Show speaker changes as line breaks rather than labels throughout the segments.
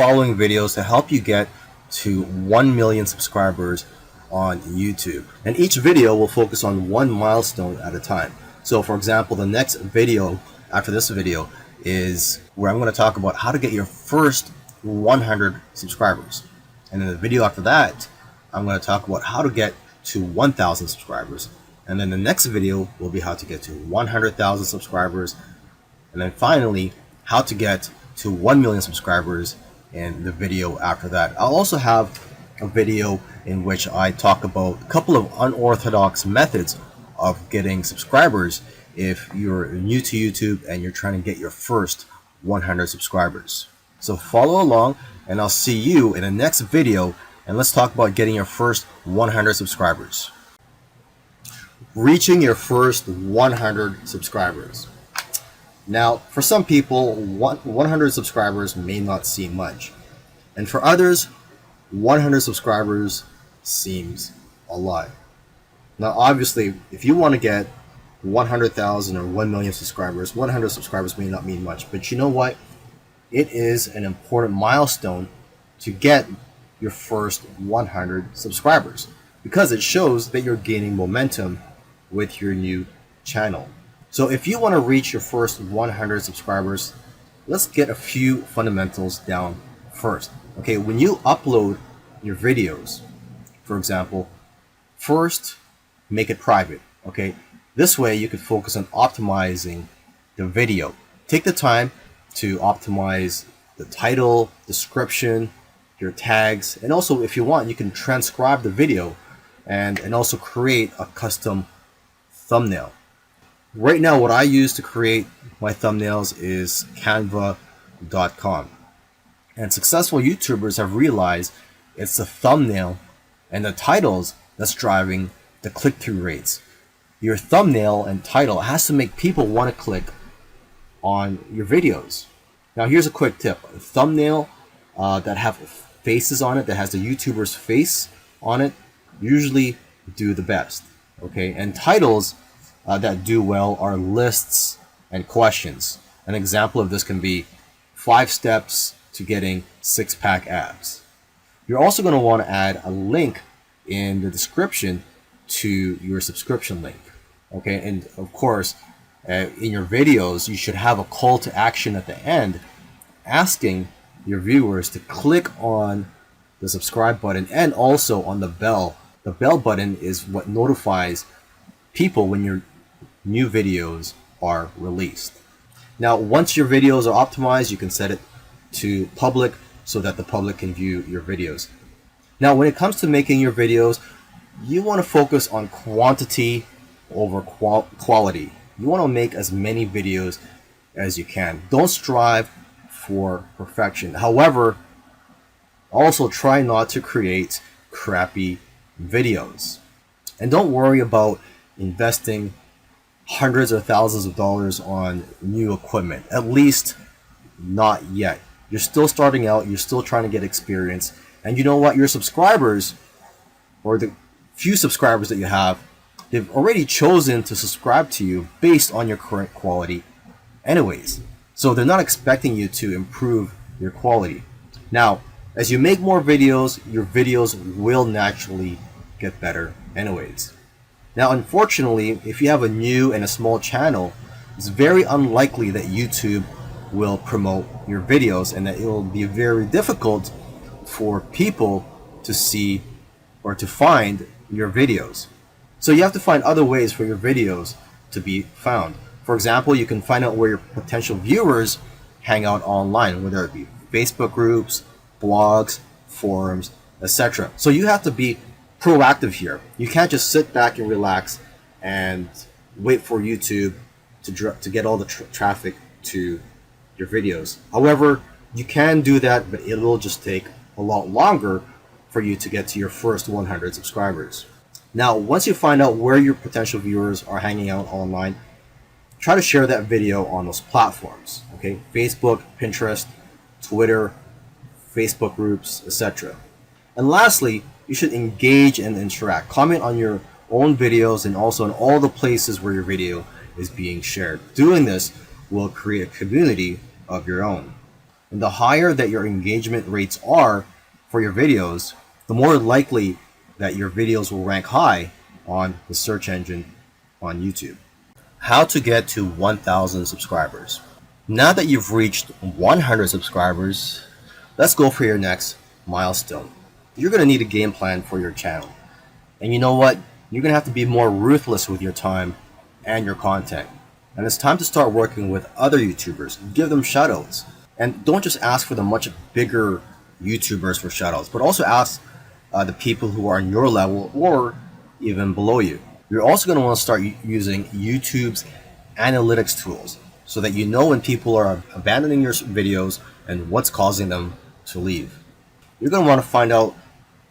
following videos to help you get to 1 million subscribers on YouTube. And each video will focus on one milestone at a time. So for example, the next video after this video is where I'm going to talk about how to get your first 100 subscribers. And in the video after that, I'm going to talk about how to get to 1,000 subscribers. And then the next video will be how to get to 100,000 subscribers. And then finally, how to get to 1 million subscribers in the video after that. I'll also have a video in which I talk about a couple of unorthodox methods of getting subscribers if you're new to YouTube and you're trying to get your first 100 subscribers. So follow along and I'll see you in the next video, and let's talk about getting your first 100 subscribers. Reaching your first 100 subscribers. Now, for some people, 100 subscribers may not seem much. And for others, 100 subscribers seems a lot. Now, obviously, if you want to get 100,000 or 1 million subscribers, 100 subscribers may not mean much. But you know what? It is an important milestone to get your first 100 subscribers because it shows that you're gaining momentum with your new channel. So if you want to reach your first 100 subscribers, let's get a few fundamentals down first. Okay, when you upload your videos, for example, first make it private. Okay, this way you could focus on optimizing the video. Take the time to optimize the title, description, your tags, and also if you want, you can transcribe the video and also create a custom thumbnail. Right now, what I use to create my thumbnails is canva.com. And successful YouTubers have realized it's the thumbnail and the titles that's driving the click-through rates. Your thumbnail and title has to make people want to click on your videos. Now here's a quick tip. A thumbnail that have faces on it, that has the YouTuber's face on it, usually do the best. Okay, and titles that do well are lists and questions. An example of this can be 5 steps to getting 6-pack abs. You're also going to want to add a link in the description to your subscription link. Okay, and of course, in your videos, you should have a call to action at the end asking your viewers to click on the subscribe button and also on the bell. The bell button is what notifies people when your new videos are released. Now, once your videos are optimized, you can set it to public so that the public can view your videos. Now, when it comes to making your videos, you want to focus on quantity over quality. You want to make as many videos as you can. Don't strive for perfection. However, also try not to create crappy videos. And don't worry about investing hundreds or thousands of dollars on new equipment. At least not yet. You're still starting out. You're still trying to get experience. And you know what? Your subscribers, or the few subscribers that you have, they've already chosen to subscribe to you based on your current quality anyways. So they're not expecting you to improve your quality. Now, as you make more videos, your videos will naturally get better anyways. Now, unfortunately, if you have a new and a small channel, it's very unlikely that YouTube will promote your videos and that it will be very difficult for people to see or to find your videos. So you have to find other ways for your videos to be found. For example, you can find out where your potential viewers hang out online, whether it be Facebook groups, blogs, forums, etc. So you have to be proactive here. You can't just sit back and relax and wait for YouTube to get all the traffic to your videos. However, you can do that, but it will just take a lot longer for you to get to your first 100 subscribers. Now, once you find out where your potential viewers are hanging out online, try to share that video on those platforms. Okay, Facebook, Pinterest, Twitter, Facebook groups, etc. And lastly, you should engage and interact. Comment on your own videos and also in all the places where your video is being shared. Doing this will create a community of your own. And the higher that your engagement rates are for your videos, the more likely that your videos will rank high on the search engine on YouTube. How to get to 1,000 subscribers. Now that you've reached 100 subscribers, let's go for your next milestone. You're going to need a game plan for your channel. And you know what? You're going to have to be more ruthless with your time and your content. And it's time to start working with other YouTubers. Give them shoutouts. And don't just ask for the much bigger YouTubers for shoutouts, but also ask the people who are on your level or even below you. You're also going to want to start using YouTube's analytics tools so that you know when people are abandoning your videos and what's causing them to leave. You're going to want to find out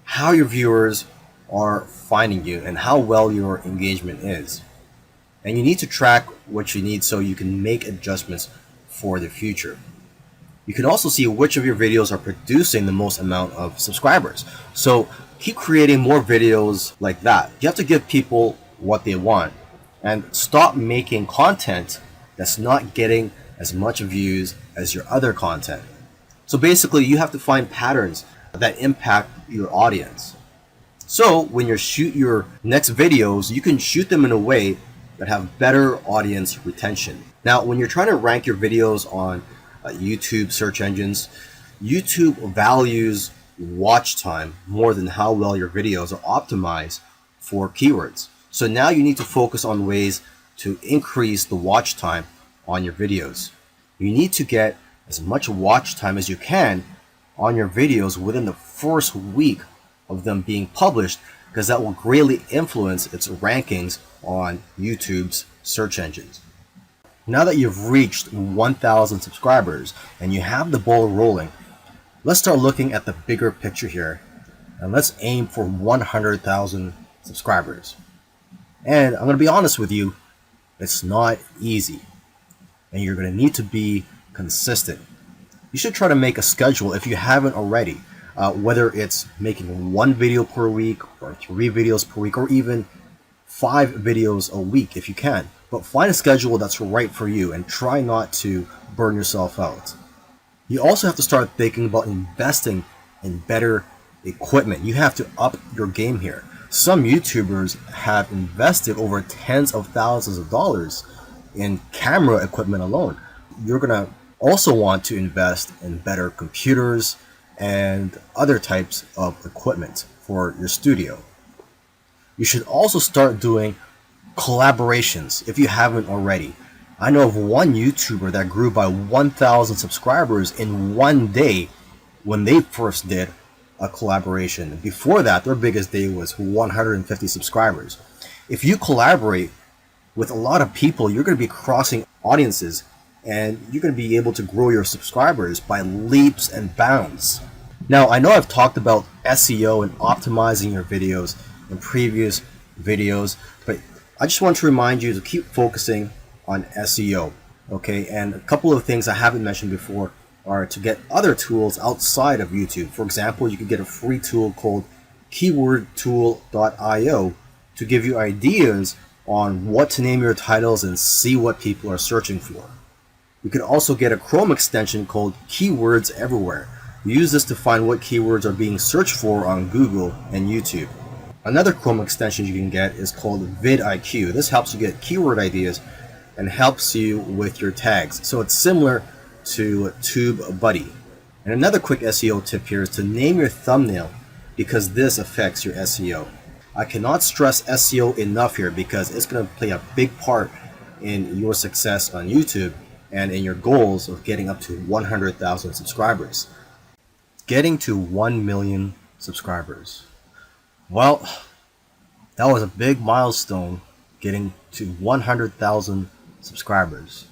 how your viewers are finding you and how well your engagement is. And you need to track what you need so you can make adjustments for the future. You can also see which of your videos are producing the most amount of subscribers. So keep creating more videos like that. You have to give people what they want and stop making content that's not getting as much views as your other content. So basically, you have to find patterns that impact your audience. So when you shoot your next videos, you can shoot them in a way that have better audience retention. Now, when you're trying to rank your videos on YouTube search engines, YouTube values watch time more than how well your videos are optimized for keywords. So now you need to focus on ways to increase the watch time on your videos. You need to get as much watch time as you can on your videos within the first week of them being published, because that will greatly influence its rankings on YouTube's search engines. Now that you've reached 1,000 subscribers and you have the ball rolling, let's start looking at the bigger picture here, and let's aim for 100,000 subscribers. And I'm going to be honest with you, it's not easy, and you're going to need to be consistent. You should try to make a schedule if you haven't already, whether it's making 1 video per week or 3 videos per week or even 5 videos a week if you can. But find a schedule that's right for you and try not to burn yourself out. You also have to start thinking about investing in better equipment. You have to up your game here. Some YouTubers have invested over tens of thousands of dollars in camera equipment alone. You're going to also want to invest in better computers and other types of equipment for your studio. You should also start doing collaborations if you haven't already. I know of one YouTuber that grew by 1,000 subscribers in one day when they first did a collaboration. Before that, their biggest day was 150 subscribers. If you collaborate with a lot of people, you're going to be crossing audiences and you're going to be able to grow your subscribers by leaps and bounds. Now, I know I've talked about SEO and optimizing your videos in previous videos, but I just want to remind you to keep focusing on SEO, okay? And a couple of things I haven't mentioned before are to get other tools outside of YouTube. For example, you can get a free tool called keywordtool.io to give you ideas on what to name your titles and see what people are searching for. You can also get a Chrome extension called Keywords Everywhere. Use this to find what keywords are being searched for on Google and YouTube. Another Chrome extension you can get is called vidIQ. This helps you get keyword ideas and helps you with your tags. So it's similar to TubeBuddy. And another quick SEO tip here is to name your thumbnail, because this affects your SEO. I cannot stress SEO enough here because it's going to play a big part in your success on YouTube and in your goals of getting up to 100,000 subscribers. Getting to 1 million subscribers. Well, that was a big milestone, getting to 100,000 subscribers.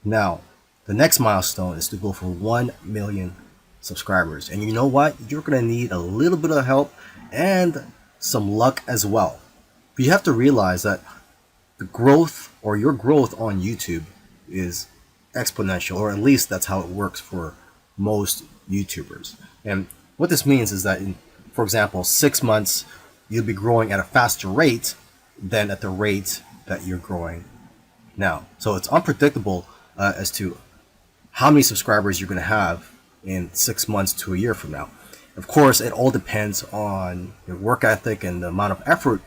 Now, the next milestone is to go for 1 million subscribers. And you know what? You're going to need a little bit of help and some luck as well. But you have to realize that the growth or your growth on YouTube is exponential, or at least that's how it works for most YouTubers. And what this means is that in, for example, 6 months, you'll be growing at a faster rate than at the rate that you're growing now. So it's unpredictable as to how many subscribers you're going to have in 6 months to a year from now. Of course, it all depends on your work ethic and the amount of effort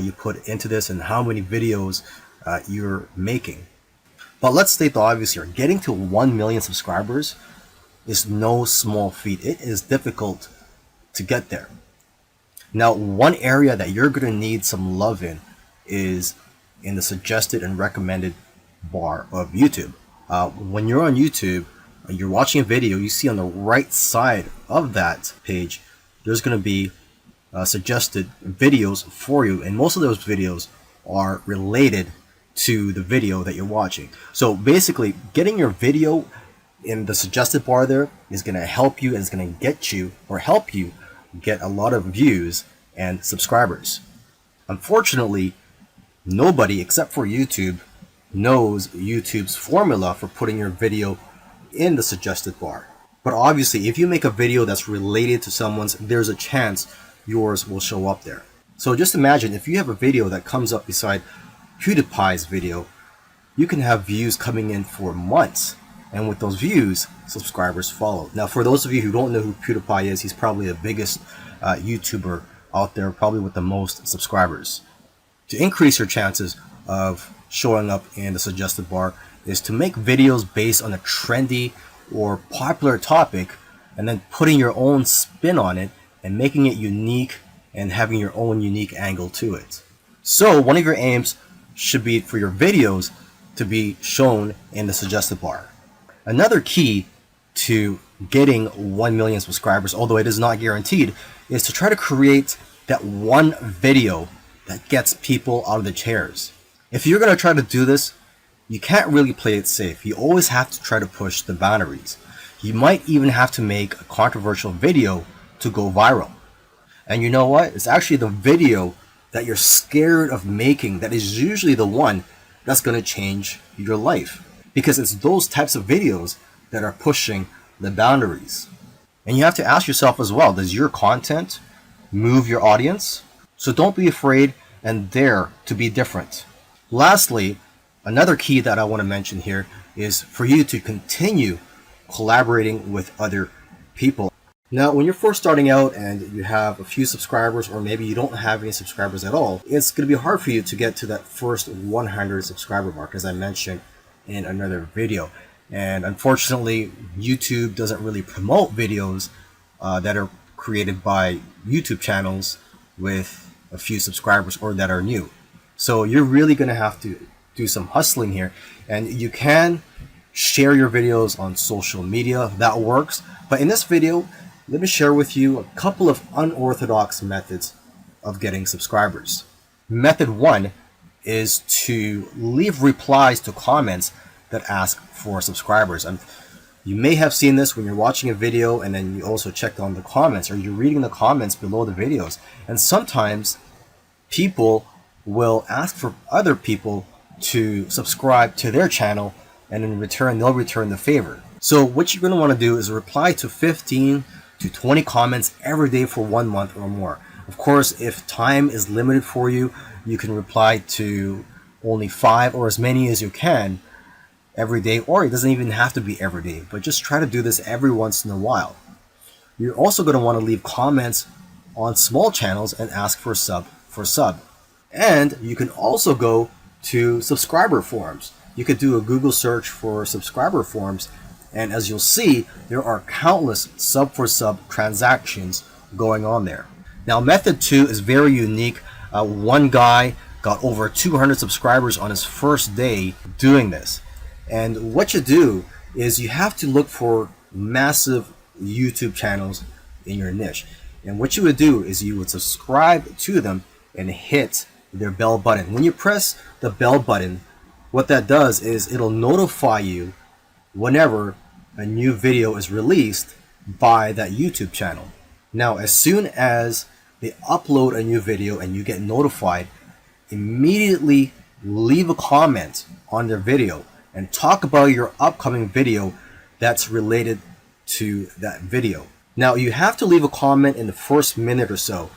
you put into this and how many videos you're making. But let's state the obvious here. Getting to 1 million subscribers is no small feat. It is difficult to get there. Now, one area that you're going to need some love in is in the suggested and recommended bar of YouTube. When you're on YouTube, you're watching a video, you see on the right side of that page, there's going to be suggested videos for you. And most of those videos are related to the video that you're watching. So basically, getting your video in the suggested bar there is going to help you, and it's going to get you or help you get a lot of views and subscribers. Unfortunately, nobody except for YouTube knows YouTube's formula for putting your video in the suggested bar. But obviously, if you make a video that's related to someone's, there's a chance yours will show up there. So just imagine if you have a video that comes up beside PewDiePie's video, you can have views coming in for months. And with those views, subscribers follow. Now, for those of you who don't know who PewDiePie is, he's probably the biggest YouTuber out there, probably with the most subscribers. To increase your chances of showing up in the suggested bar is to make videos based on a trendy or popular topic and then putting your own spin on it and making it unique and having your own unique angle to it. So one of your aims should be for your videos to be shown in the suggested bar. Another key to getting 1 million subscribers, although it is not guaranteed, is to try to create that one video that gets people out of the chairs. If you're going to try to do this, you can't really play it safe. You always have to try to push the boundaries. You might even have to make a controversial video to go viral. And you know what? It's actually the video that you're scared of making that is usually the one that's going to change your life. Because it's those types of videos that are pushing the boundaries. And you have to ask yourself as well, does your content move your audience? So don't be afraid and dare to be different. Lastly, another key that I want to mention here is for you to continue collaborating with other people. Now, when you're first starting out and you have a few subscribers, or maybe you don't have any subscribers at all, it's going to be hard for you to get to that first 100 subscriber mark, as I mentioned in another video. And unfortunately, YouTube doesn't really promote videos that are created by YouTube channels with a few subscribers or that are new. So you're really going to have to do some hustling here. And you can share your videos on social media. That works. But in this video, let me share with you a couple of unorthodox methods of getting subscribers. Method 1 is to leave replies to comments that ask for subscribers. And you may have seen this when you're watching a video and then you also check on the comments, or you're reading the comments below the videos. And sometimes people will ask for other people to subscribe to their channel, and in return, they'll return the favor. So what you're going to want to do is reply to 15 to 20 comments every day for 1 month or more. Of course, if time is limited for you, you can reply to only 5 or as many as you can every day, or it doesn't even have to be every day, but just try to do this every once in a while. You're also going to want to leave comments on small channels and ask for sub. And you can also go to subscriber forums. You could do a Google search for subscriber forums, and as you'll see, there are countless sub transactions going on there. Now, method 2 is very unique. One guy got over 200 subscribers on his first day doing this. And what you do is you have to look for massive YouTube channels in your niche. And what you would do is you would subscribe to them and hit their bell button. When you press the bell button, what that does is it'll notify you whenever a new video is released by that YouTube channel. Now, as soon as they upload a new video and you get notified, immediately leave a comment on their video and talk about your upcoming video that's related to that video. Now, you have to leave a comment in the first minute or so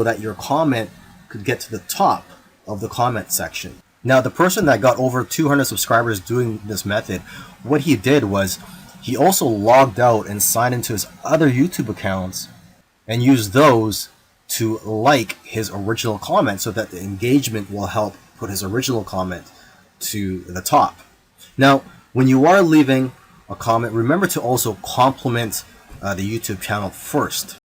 that your comment could get to the top of the comment section. Now, the person that got over 200 subscribers doing this method, what he did was he also logged out and signed into his other YouTube accounts and used those to like his original comment so that the engagement will help put his original comment to the top. Now, when you are leaving a comment, remember to also compliment the YouTube channel first.